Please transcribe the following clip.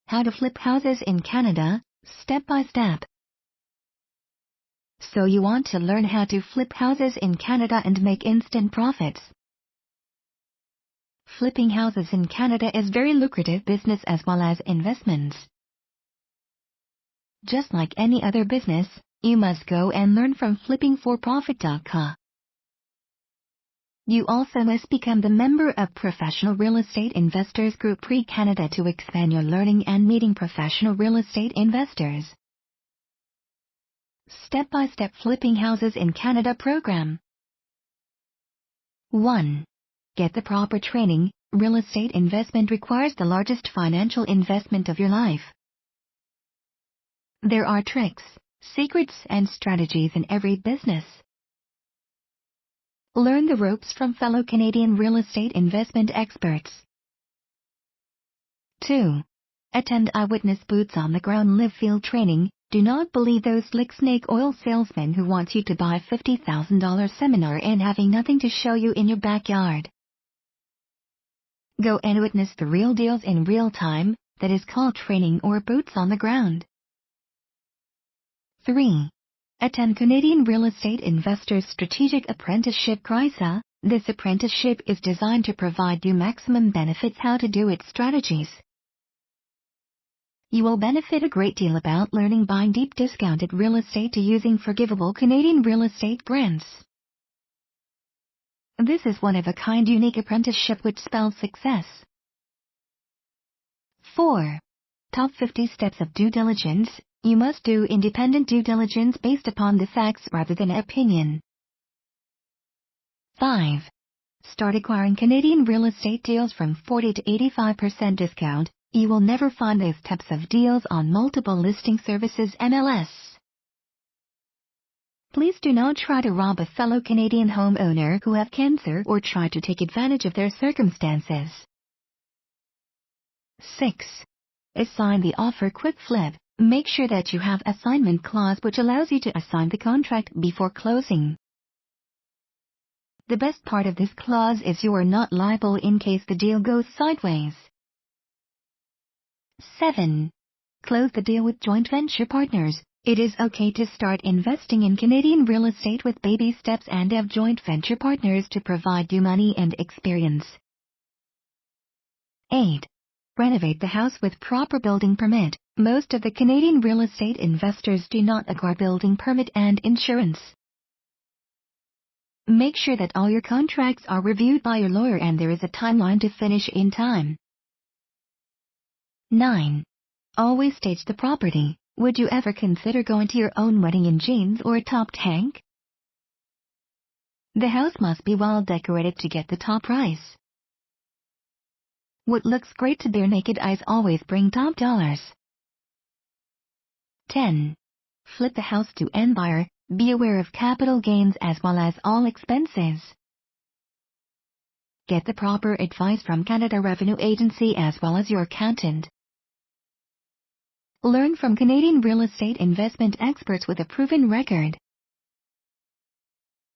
How to flip houses in Canada, step by step. So you want to learn how to flip houses in Canada and make instant profits. Flipping houses in Canada is very lucrative business as well as investments. Just like any other business, you must go and learn from flippingforprofit.ca. You also must become the member of Professional Real Estate Investors Group Pre-Canada to expand your learning and meeting professional real estate investors. Step-by-step Flipping Houses in Canada program. 1. Get the proper training. Real estate investment requires the largest financial investment of your life. There are tricks, secrets, and strategies in every business. Learn the ropes from fellow Canadian real estate investment experts. 2. Attend eyewitness boots on the ground live field training. Do not believe those slick snake oil salesmen who want you to buy $50,000 seminar and having nothing to show you in your backyard. Go and witness the real deals in real time, that is called training or boots on the ground. 3. Attend Canadian Real Estate Investors Strategic Apprenticeship CRISA. This apprenticeship is designed to provide you maximum benefits how to do its strategies. You will benefit a great deal about learning buying deep discounted real estate to using forgivable Canadian real estate grants. This is one of a kind unique apprenticeship which spells success. 4. Top 50 steps of due diligence. You must do independent due diligence based upon the facts rather than opinion. 5. Start acquiring Canadian real estate deals from 40 to 85% discount. You will never find those types of deals on multiple listing services MLS. Please do not try to rob a fellow Canadian homeowner who have cancer or try to take advantage of their circumstances. 6. Assign the offer quick flip. Make sure that you have assignment clause which allows you to assign the contract before closing. The best part of this clause is you are not liable in case the deal goes sideways. 7. Close the deal with joint venture partners. It is okay to start investing in Canadian real estate with baby steps and have joint venture partners to provide you money and experience. 8. Renovate the house with proper building permit. Most of the Canadian real estate investors do not acquire building permit and insurance. Make sure that all your contracts are reviewed by your lawyer and there is a timeline to finish in time. 9. Always stage the property. Would you ever consider going to your own wedding in jeans or a top tank? The house must be well decorated to get the top price. What looks great to bare naked eyes always bring top dollars. 10. Flip the house to end buyer. Be aware of capital gains as well as all expenses. Get the proper advice from Canada Revenue Agency as well as your accountant. Learn from Canadian real estate investment experts with a proven record.